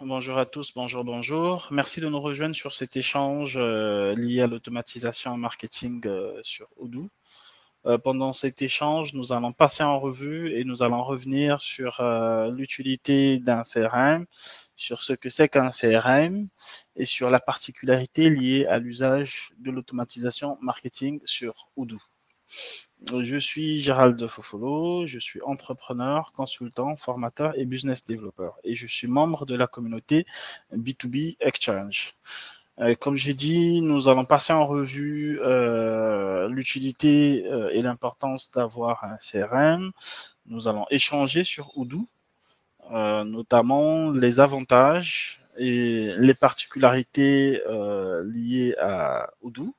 Bonjour à tous, bonjour. Merci de nous rejoindre sur cet échange lié à l'automatisation en marketing sur Odoo. Pendant cet échange, nous allons passer en revue et nous allons revenir sur l'utilité d'un CRM, sur ce que c'est qu'un CRM et sur la particularité liée à l'usage de l'automatisation marketing sur Odoo. Je suis Gérald Fofolo, je suis entrepreneur, consultant, formateur et business developer et je suis membre de la communauté B2B Exchange. Comme j'ai dit, nous allons passer en revue l'utilité et l'importance d'avoir un CRM. Nous allons échanger sur Odoo, notamment les avantages et les particularités liées à Odoo.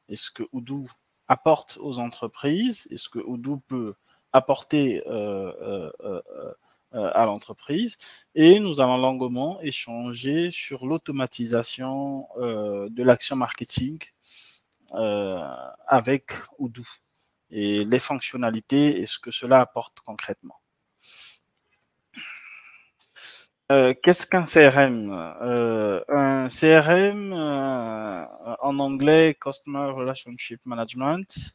Est-ce que Odoo apporte aux entreprises? Est-ce que Odoo peut apporter à l'entreprise? Et nous allons longuement échanger sur l'automatisation de l'action marketing avec Odoo et les fonctionnalités et ce que cela apporte concrètement. Qu'est-ce qu'un CRM? Un CRM, en anglais, Customer Relationship Management,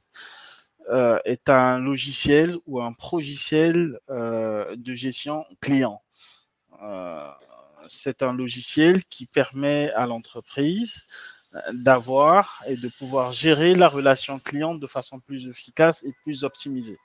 est un logiciel ou un progiciel de gestion client. C'est un logiciel qui permet à l'entreprise d'avoir et de pouvoir gérer la relation client de façon plus efficace et plus optimisée.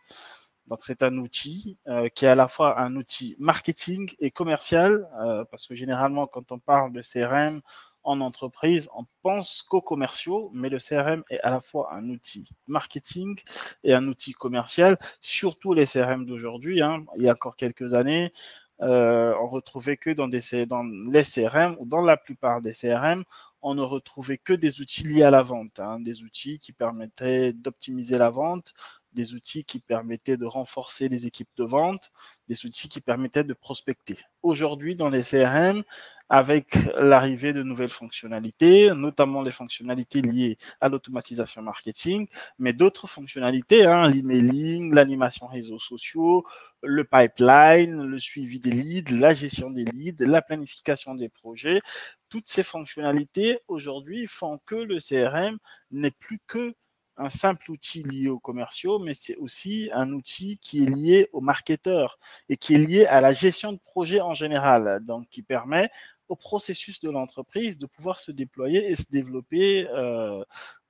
Donc, c'est un outil qui est à la fois un outil marketing et commercial, parce que généralement, quand on parle de CRM en entreprise, on pense qu'aux commerciaux, mais le CRM est à la fois un outil marketing et un outil commercial, surtout les CRM d'aujourd'hui. Il y a encore quelques années, on retrouvait que dans les CRM ou dans la plupart des CRM, on ne retrouvait que des outils liés à la vente, des outils qui permettaient d'optimiser la vente, des outils qui permettaient de renforcer les équipes de vente, des outils qui permettaient de prospecter. Aujourd'hui, dans les CRM, avec l'arrivée de nouvelles fonctionnalités, notamment les fonctionnalités liées à l'automatisation marketing, mais d'autres fonctionnalités, l'emailing, l'animation réseaux sociaux, le pipeline, le suivi des leads, la gestion des leads, la planification des projets, toutes ces fonctionnalités aujourd'hui font que le CRM n'est plus que un simple outil lié aux commerciaux, mais c'est aussi un outil qui est lié aux marketeurs et qui est lié à la gestion de projet en général, donc qui permet au processus de l'entreprise de pouvoir se déployer et se développer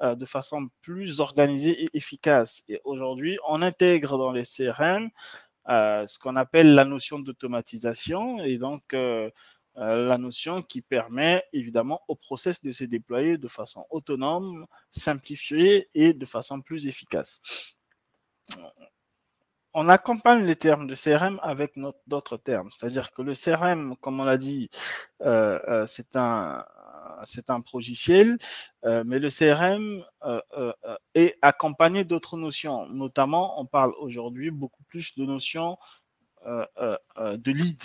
de façon plus organisée et efficace. Et aujourd'hui, on intègre dans les CRM ce qu'on appelle la notion d'automatisation et donc la notion qui permet évidemment au process de se déployer de façon autonome, simplifiée et de façon plus efficace. On accompagne les termes de CRM avec d'autres termes, c'est-à-dire que le CRM, comme on l'a dit, c'est un progiciel, mais le CRM est accompagné d'autres notions. Notamment, on parle aujourd'hui beaucoup plus de notions de lead,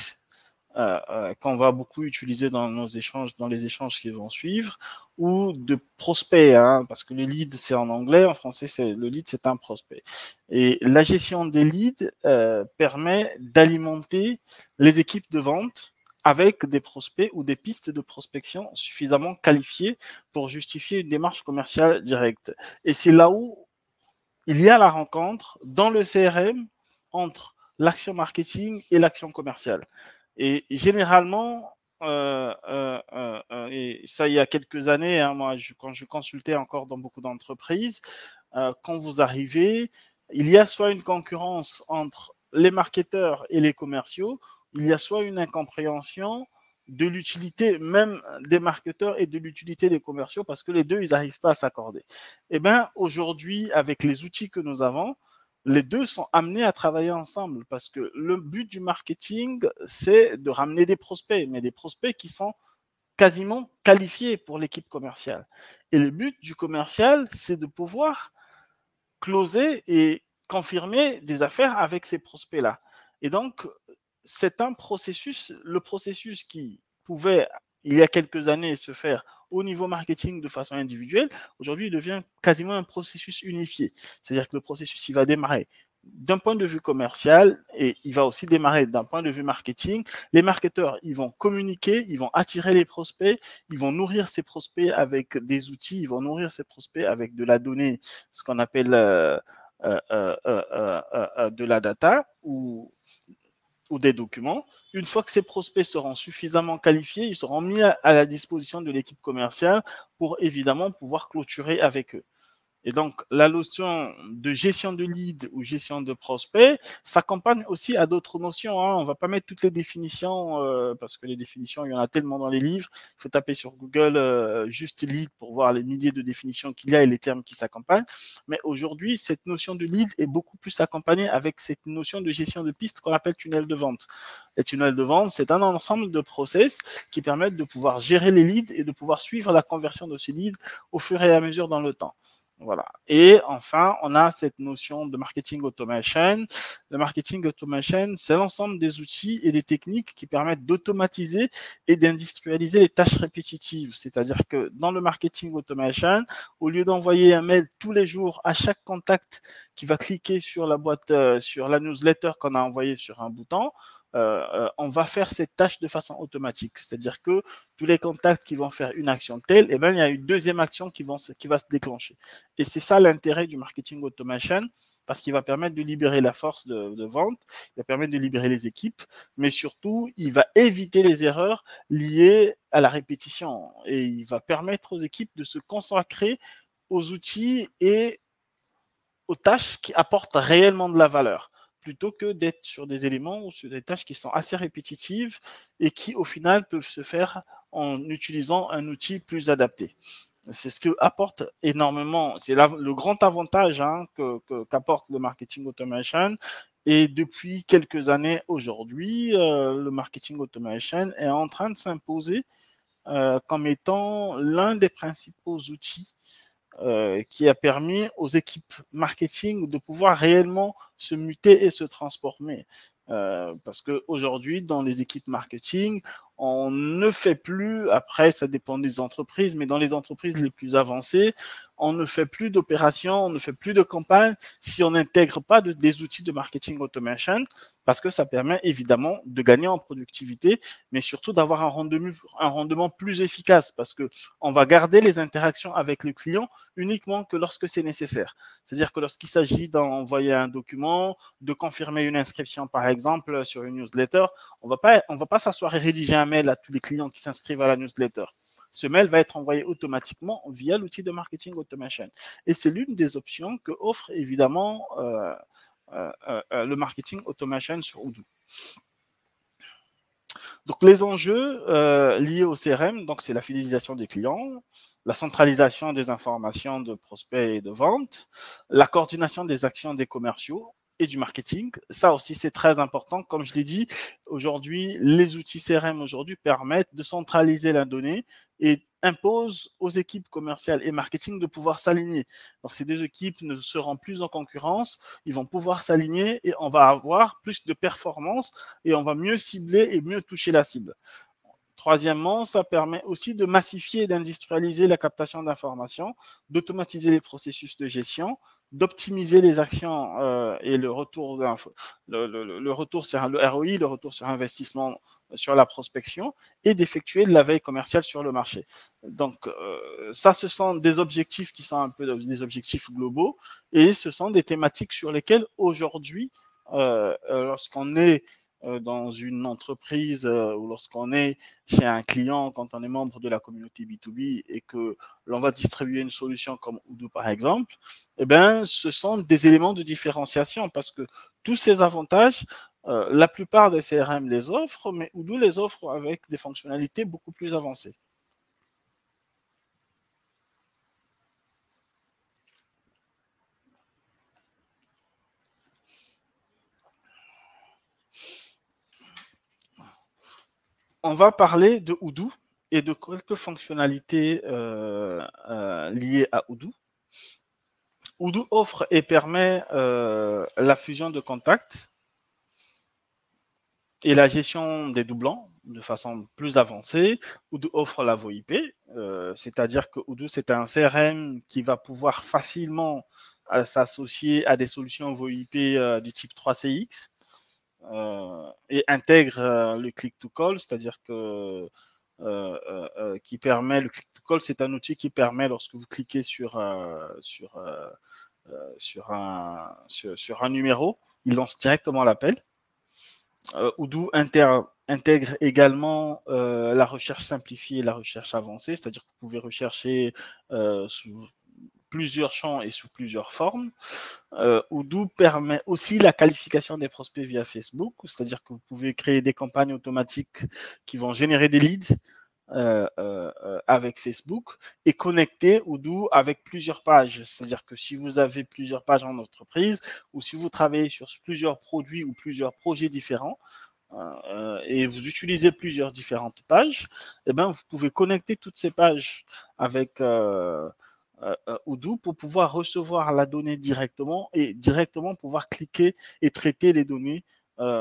qu'on va beaucoup utiliser dans les échanges qui vont suivre, ou de prospect, parce que le lead c'est en anglais, en français le lead c'est un prospect. Et la gestion des leads permet d'alimenter les équipes de vente avec des prospects ou des pistes de prospection suffisamment qualifiées pour justifier une démarche commerciale directe. Et c'est là où il y a la rencontre dans le CRM entre l'action marketing et l'action commerciale. Et généralement, et ça il y a quelques années, moi quand je consultais encore dans beaucoup d'entreprises, quand vous arrivez, il y a soit une concurrence entre les marketeurs et les commerciaux, il y a soit une incompréhension de l'utilité même des marketeurs et de l'utilité des commerciaux parce que les deux, ils n'arrivent pas à s'accorder. Eh bien, aujourd'hui, avec les outils que nous avons, les deux sont amenés à travailler ensemble parce que le but du marketing, c'est de ramener des prospects, mais des prospects qui sont quasiment qualifiés pour l'équipe commerciale. Et le but du commercial, c'est de pouvoir closer et confirmer des affaires avec ces prospects-là. Et donc, c'est un processus, le processus qui pouvait, il y a quelques années, se faire au niveau marketing de façon individuelle, aujourd'hui, il devient quasiment un processus unifié. C'est-à-dire que le processus, il va démarrer d'un point de vue commercial, et il va aussi démarrer d'un point de vue marketing, les marketeurs, ils vont communiquer, ils vont attirer les prospects, ils vont nourrir ces prospects avec des outils, ils vont nourrir ces prospects avec de la donnée, ce qu'on appelle de la data ou des documents. Une fois que ces prospects seront suffisamment qualifiés, ils seront mis à la disposition de l'équipe commerciale pour évidemment pouvoir clôturer avec eux. Et donc, la notion de gestion de lead ou gestion de prospect s'accompagne aussi à d'autres notions. Hein. On ne va pas mettre toutes les définitions parce que les définitions, il y en a tellement dans les livres. Il faut taper sur Google juste lead pour voir les milliers de définitions qu'il y a et les termes qui s'accompagnent. Mais aujourd'hui, cette notion de lead est beaucoup plus accompagnée avec cette notion de gestion de piste qu'on appelle tunnel de vente. Les tunnels de vente, c'est un ensemble de process qui permettent de pouvoir gérer les leads et de pouvoir suivre la conversion de ces leads au fur et à mesure dans le temps. Voilà. Et enfin, on a cette notion de marketing automation. Le marketing automation, c'est l'ensemble des outils et des techniques qui permettent d'automatiser et d'industrialiser les tâches répétitives. C'est-à-dire que dans le marketing automation, au lieu d'envoyer un mail tous les jours à chaque contact qui va cliquer sur la boîte, sur la newsletter qu'on a envoyée sur un bouton, on va faire cette tâche de façon automatique. C'est-à-dire que tous les contacts qui vont faire une action telle, eh ben, il y a une deuxième action qui va se déclencher. Et c'est ça l'intérêt du marketing automation, parce qu'il va permettre de libérer la force de vente, il va permettre de libérer les équipes, mais surtout, il va éviter les erreurs liées à la répétition et il va permettre aux équipes de se consacrer aux outils et aux tâches qui apportent réellement de la valeur, plutôt que d'être sur des éléments ou sur des tâches qui sont assez répétitives et qui, au final, peuvent se faire en utilisant un outil plus adapté. C'est ce que apporte énormément, c'est le grand avantage qu'apporte le marketing automation. Et depuis quelques années aujourd'hui, le marketing automation est en train de s'imposer comme étant l'un des principaux outils qui a permis aux équipes marketing de pouvoir réellement se muter et se transformer. Parce qu'aujourd'hui, dans les équipes marketing, on ne fait plus, après ça dépend des entreprises, mais dans les entreprises les plus avancées, on ne fait plus d'opérations, on ne fait plus de campagnes si on n'intègre pas des outils de marketing automation, parce que ça permet évidemment de gagner en productivité, mais surtout d'avoir un rendement plus efficace, parce qu'on va garder les interactions avec le client uniquement que lorsque c'est nécessaire. C'est-à-dire que lorsqu'il s'agit d'envoyer un document, de confirmer une inscription par exemple sur une newsletter, on va pas s'asseoir et rédiger un mail à tous les clients qui s'inscrivent à la newsletter. Ce mail va être envoyé automatiquement via l'outil de marketing automation. Et c'est l'une des options que offre évidemment le marketing automation sur Odoo. Donc, les enjeux liés au CRM, donc c'est la fidélisation des clients, la centralisation des informations de prospects et de ventes, la coordination des actions des commerciaux et du marketing. Ça aussi, c'est très important. Comme je l'ai dit, aujourd'hui, les outils CRM aujourd'hui permettent de centraliser la donnée et imposent aux équipes commerciales et marketing de pouvoir s'aligner. Donc, ces deux équipes ne seront plus en concurrence, ils vont pouvoir s'aligner et on va avoir plus de performance et on va mieux cibler et mieux toucher la cible. Troisièmement, ça permet aussi de massifier et d'industrialiser la captation d'informations, d'automatiser les processus de gestion, d'optimiser les actions et le retour sur le ROI, le retour sur investissement sur la prospection et d'effectuer de la veille commerciale sur le marché. Donc, ça, ce sont des objectifs qui sont un peu des objectifs globaux et ce sont des thématiques sur lesquelles aujourd'hui, lorsqu'on est dans une entreprise ou lorsqu'on est chez un client, quand on est membre de la communauté B2B et que l'on va distribuer une solution comme Odoo par exemple, eh bien, ce sont des éléments de différenciation parce que tous ces avantages, la plupart des CRM les offrent, mais Odoo les offre avec des fonctionnalités beaucoup plus avancées. On va parler de Odoo et de quelques fonctionnalités liées à Odoo. Odoo offre et permet la fusion de contacts et la gestion des doublons de façon plus avancée. Odoo offre la VoIP, c'est-à-dire que Odoo, c'est un CRM qui va pouvoir facilement s'associer à des solutions VoIP du type 3CX et intègre le click-to-call, c'est-à-dire que qui permet, le click-to-call, c'est un outil qui permet, lorsque vous cliquez sur un numéro, il lance directement l'appel. Odoo intègre également la recherche simplifiée et la recherche avancée, c'est-à-dire que vous pouvez rechercher sous plusieurs champs et sous plusieurs formes. Odoo permet aussi la qualification des prospects via Facebook, c'est-à-dire que vous pouvez créer des campagnes automatiques qui vont générer des leads avec Facebook et connecter Odoo avec plusieurs pages. C'est-à-dire que si vous avez plusieurs pages en entreprise ou si vous travaillez sur plusieurs produits ou plusieurs projets différents, et vous utilisez plusieurs différentes pages, eh ben, vous pouvez connecter toutes ces pages avec Odoo pour pouvoir recevoir la donnée directement et directement pouvoir cliquer et traiter les données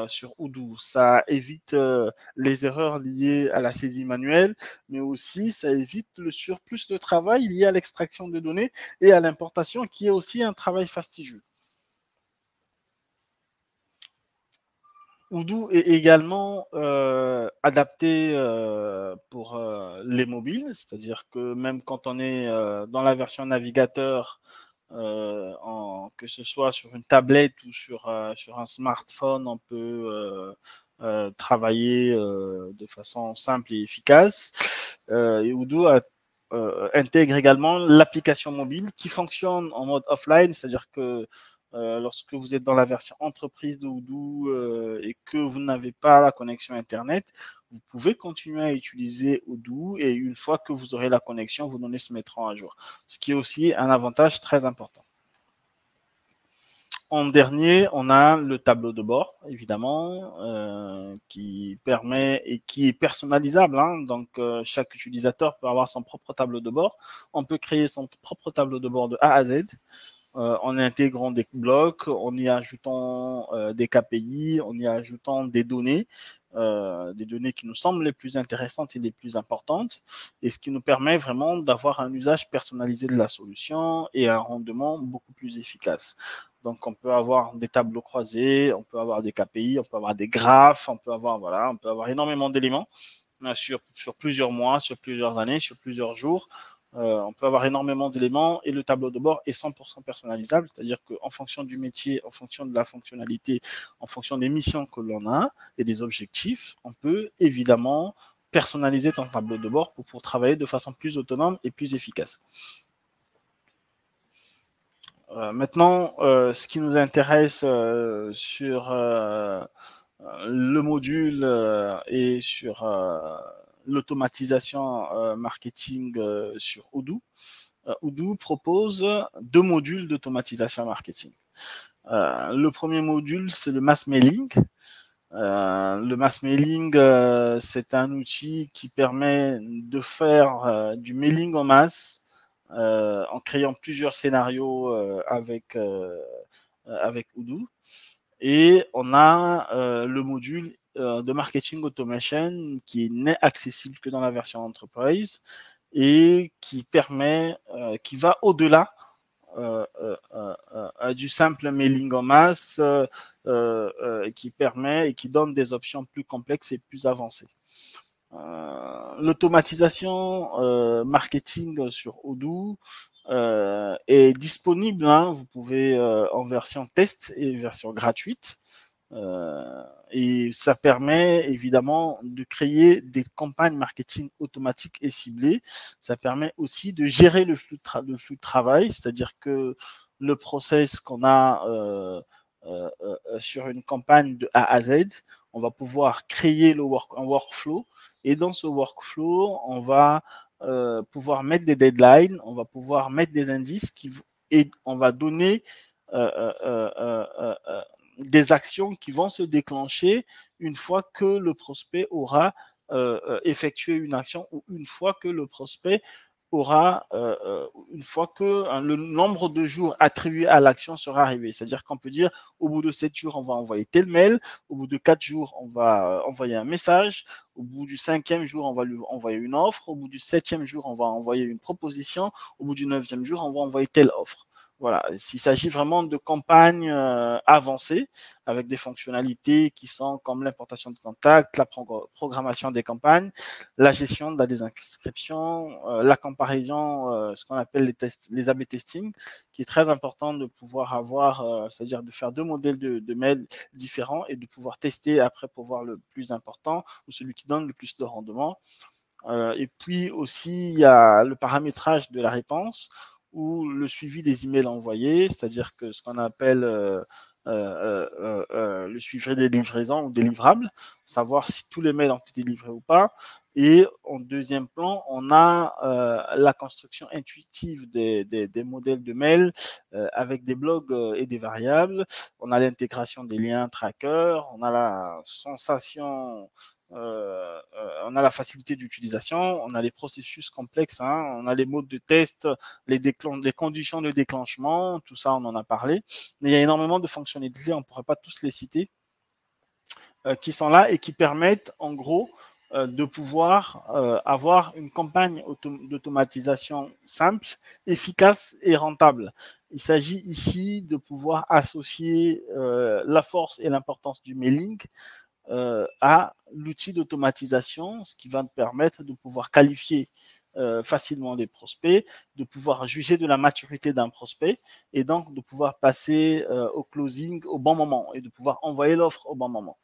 sur Odoo. Ça évite les erreurs liées à la saisie manuelle, mais aussi ça évite le surplus de travail lié à l'extraction de données et à l'importation, qui est aussi un travail fastidieux. Odoo est également adapté pour les mobiles, c'est-à-dire que même quand on est dans la version navigateur, que ce soit sur une tablette ou sur un smartphone, on peut travailler de façon simple et efficace. Et Odoo intègre également l'application mobile qui fonctionne en mode offline, c'est-à-dire que lorsque vous êtes dans la version entreprise de Odoo et que vous n'avez pas la connexion Internet, vous pouvez continuer à utiliser Odoo et une fois que vous aurez la connexion, vos données se mettront à jour, ce qui est aussi un avantage très important. En dernier, on a le tableau de bord, évidemment, qui permet et qui est personnalisable. Donc, chaque utilisateur peut avoir son propre tableau de bord. On peut créer son propre tableau de bord de A à Z. En intégrant des blocs, en y ajoutant des KPI, en y ajoutant des données qui nous semblent les plus intéressantes et les plus importantes, et ce qui nous permet vraiment d'avoir un usage personnalisé de la solution et un rendement beaucoup plus efficace. Donc, on peut avoir des tableaux croisés, on peut avoir des KPI, on peut avoir des graphes, on peut avoir énormément d'éléments sur plusieurs mois, sur plusieurs années, sur plusieurs jours. On peut avoir énormément d'éléments et le tableau de bord est 100% personnalisable, c'est-à-dire qu'en fonction du métier, en fonction de la fonctionnalité, en fonction des missions que l'on a et des objectifs, on peut évidemment personnaliser ton tableau de bord pour travailler de façon plus autonome et plus efficace. Maintenant, ce qui nous intéresse sur le module et sur l'automatisation marketing sur Odoo. Odoo propose 2 modules d'automatisation marketing. Le premier module, c'est le mass mailing. Le mass mailing, c'est un outil qui permet de faire du mailing en masse en créant plusieurs scénarios avec Odoo. Et on a le module de marketing automation qui n'est accessible que dans la version enterprise et qui permet, qui va au-delà du simple mailing en masse, qui permet et qui donne des options plus complexes et plus avancées. L'automatisation marketing sur Odoo est disponible, vous pouvez en version test et version gratuite. Et ça permet évidemment de créer des campagnes marketing automatiques et ciblées. Ça permet aussi de gérer le flux de travail, c'est-à-dire que le process qu'on a sur une campagne de A à Z, on va pouvoir créer un workflow, et dans ce workflow, on va pouvoir mettre des deadlines, on va pouvoir mettre des indices et on va donner des actions qui vont se déclencher une fois que le prospect aura effectué une action ou une fois que le prospect aura, une fois que le nombre de jours attribués à l'action sera arrivé. C'est-à-dire qu'on peut dire, au bout de 7 jours, on va envoyer tel mail, au bout de 4 jours, on va envoyer un message, au bout du 5e jour, on va lui envoyer une offre, au bout du 7e jour, on va envoyer une proposition, au bout du 9e jour, on va envoyer telle offre. Voilà, il s'agit vraiment de campagnes avancées avec des fonctionnalités qui sont comme l'importation de contacts, la programmation des campagnes, la gestion de la désinscription, la comparaison, ce qu'on appelle les A/B testing, qui est très important de pouvoir avoir, c'est-à-dire de faire deux modèles de mails différents et de pouvoir tester après pour voir le plus important ou celui qui donne le plus de rendement. Et puis aussi, il y a le paramétrage de la réponse ou le suivi des emails envoyés, c'est-à-dire que ce qu'on appelle le suivi des livraisons ou des livrables, savoir si tous les mails ont été livrés ou pas. Et en deuxième plan, on a la construction intuitive des modèles de mails avec des blogs et des variables. On a l'intégration des liens trackers, on a la sensation on a la facilité d'utilisation, on a les processus complexes, hein, on a les modes de test, les conditions de déclenchement, tout ça on en a parlé. Mais il y a énormément de fonctionnalités, on ne pourra pas tous les citer, qui sont là et qui permettent en gros de pouvoir avoir une campagne d'automatisation simple, efficace et rentable. Il s'agit ici de pouvoir associer la force et l'importance du mailing à l'outil d'automatisation, ce qui va te permettre de pouvoir qualifier facilement des prospects, de pouvoir juger de la maturité d'un prospect et donc de pouvoir passer au closing au bon moment et de pouvoir envoyer l'offre au bon moment.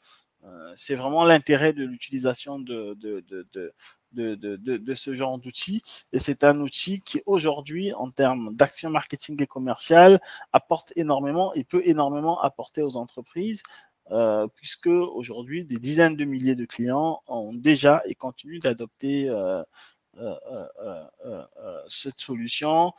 C'est vraiment l'intérêt de l'utilisation de ce genre d'outil. Et c'est un outil qui, aujourd'hui, en termes d'action marketing et commerciale, apporte énormément et peut énormément apporter aux entreprises, puisque aujourd'hui, des dizaines de milliers de clients ont déjà et continuent d'adopter cette solution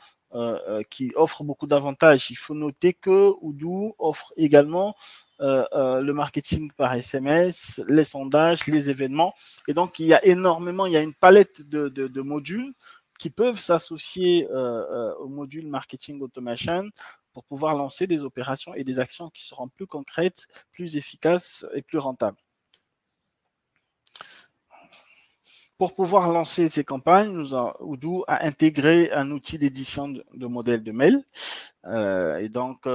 qui offre beaucoup d'avantages. Il faut noter que Odoo offre également le marketing par SMS, les sondages, les événements. Et donc, il y a une palette de modules qui peuvent s'associer au module marketing automation pour pouvoir lancer des opérations et des actions qui seront plus concrètes, plus efficaces et plus rentables. Pour pouvoir lancer ces campagnes, Odoo a intégré un outil d'édition de modèles de mail. Et donc,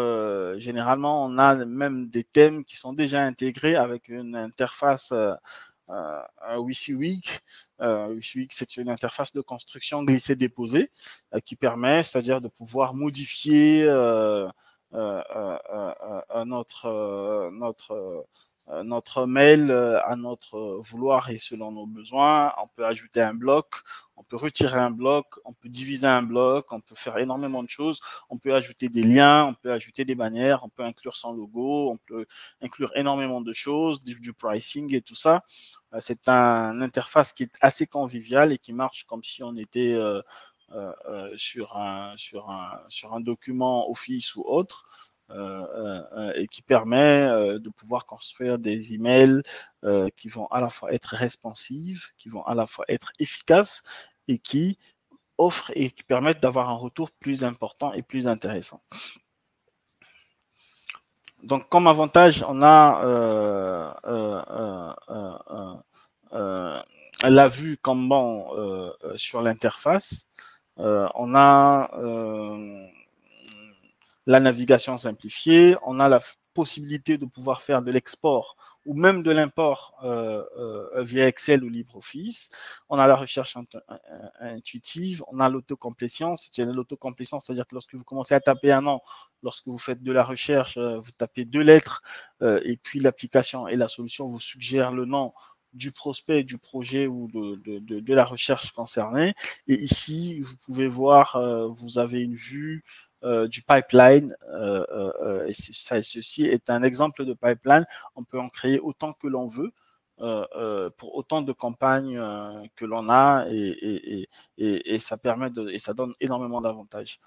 généralement, on a même des thèmes qui sont déjà intégrés avec une interface WYSIWYG. WYSIWYG, c'est une interface de construction glissé-déposé qui permet, c'est-à-dire de pouvoir modifier notre mail à notre vouloir et selon nos besoins. On peut ajouter un bloc, on peut retirer un bloc, on peut diviser un bloc, on peut faire énormément de choses. On peut ajouter des liens, on peut ajouter des bannières, on peut inclure son logo, on peut inclure énormément de choses, du pricing et tout ça. C'est une interface qui est assez conviviale et qui marche comme si on était sur un document Office ou autre. Et qui permet de pouvoir construire des emails qui vont à la fois être responsives, qui vont à la fois être efficaces et qui offrent et qui permettent d'avoir un retour plus important et plus intéressant. Donc, comme avantage, on a la vue Kanban sur l'interface. On a la navigation simplifiée, on a la possibilité de pouvoir faire de l'export ou même de l'import via Excel ou LibreOffice. On a la recherche intuitive, on a l'autocomplétion, c'est-à-dire que lorsque vous commencez à taper un nom, lorsque vous faites de la recherche, vous tapez 2 lettres et puis l'application et la solution vous suggèrent le nom du prospect, du projet ou de la recherche concernée. Et ici, vous pouvez voir, vous avez une vue du pipeline. Et ceci est un exemple de pipeline. On peut en créer autant que l'on veut. Pour autant de campagnes que l'on a et ça permet et ça donne énormément d'avantages.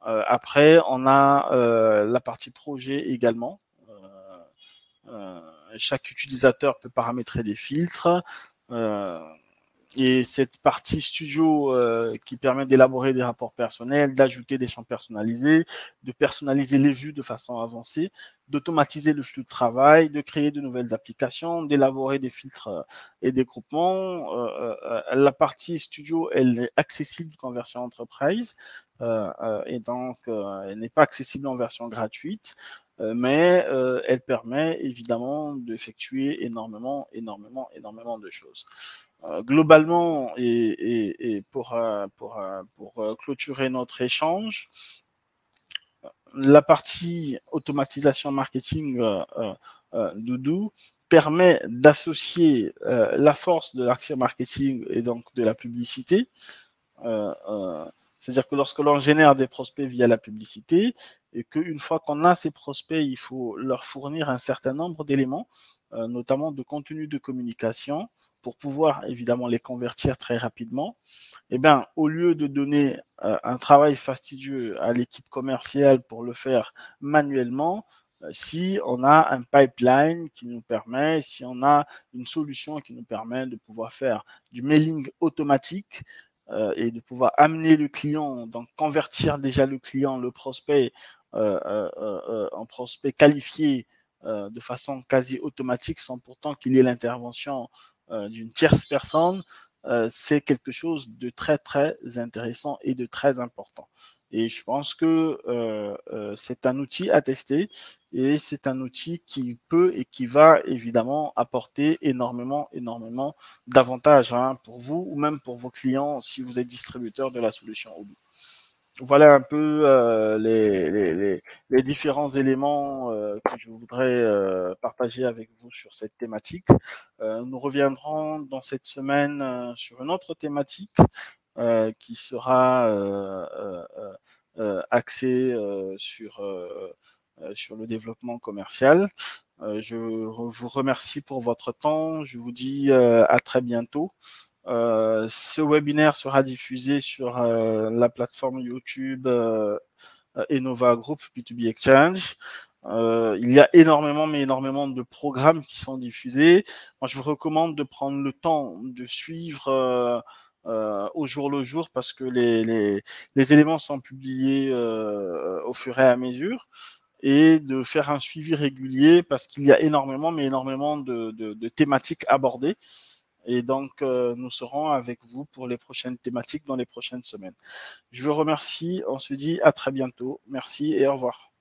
Après, on a la partie projet également. Chaque utilisateur peut paramétrer des filtres. Et cette partie studio qui permet d'élaborer des rapports personnels, d'ajouter des champs personnalisés, de personnaliser les vues de façon avancée, d'automatiser le flux de travail, de créer de nouvelles applications, d'élaborer des filtres et des groupements. La partie studio, elle est accessible qu'en version enterprise et donc elle n'est pas accessible en version gratuite. Mais elle permet évidemment d'effectuer énormément de choses. Globalement, et pour clôturer notre échange, la partie automatisation marketing Doudou permet d'associer la force de l'action marketing et donc de la publicité. C'est-à-dire que lorsque l'on génère des prospects via la publicité, et qu'une fois qu'on a ces prospects, il faut leur fournir un certain nombre d'éléments, notamment de contenu de communication, pour pouvoir évidemment les convertir très rapidement. Eh bien, au lieu de donner un travail fastidieux à l'équipe commerciale pour le faire manuellement, si on a un pipeline qui nous permet, si on a une solution qui nous permet de pouvoir faire du mailing automatique et de pouvoir amener le client, donc convertir déjà le client, le prospect, en prospect qualifié de façon quasi automatique sans pourtant qu'il y ait l'intervention d'une tierce personne, c'est quelque chose de très, très intéressant et de très important. Et je pense que c'est un outil à tester et c'est un outil qui peut et qui va évidemment apporter énormément d'avantages pour vous ou même pour vos clients si vous êtes distributeur de la solution Odoo. Voilà un peu les différents éléments que je voudrais partager avec vous sur cette thématique. Nous reviendrons dans cette semaine sur une autre thématique qui sera axée sur le développement commercial. Je vous remercie pour votre temps. Je vous dis à très bientôt. Ce webinaire sera diffusé sur la plateforme YouTube Enova Group B2B Exchange. Il y a énormément de programmes qui sont diffusés. Moi, je vous recommande de prendre le temps de suivre au jour le jour parce que les éléments sont publiés au fur et à mesure et de faire un suivi régulier parce qu'il y a énormément de thématiques abordées. Et donc, nous serons avec vous pour les prochaines thématiques dans les prochaines semaines. Je vous remercie. On se dit à très bientôt. Merci et au revoir.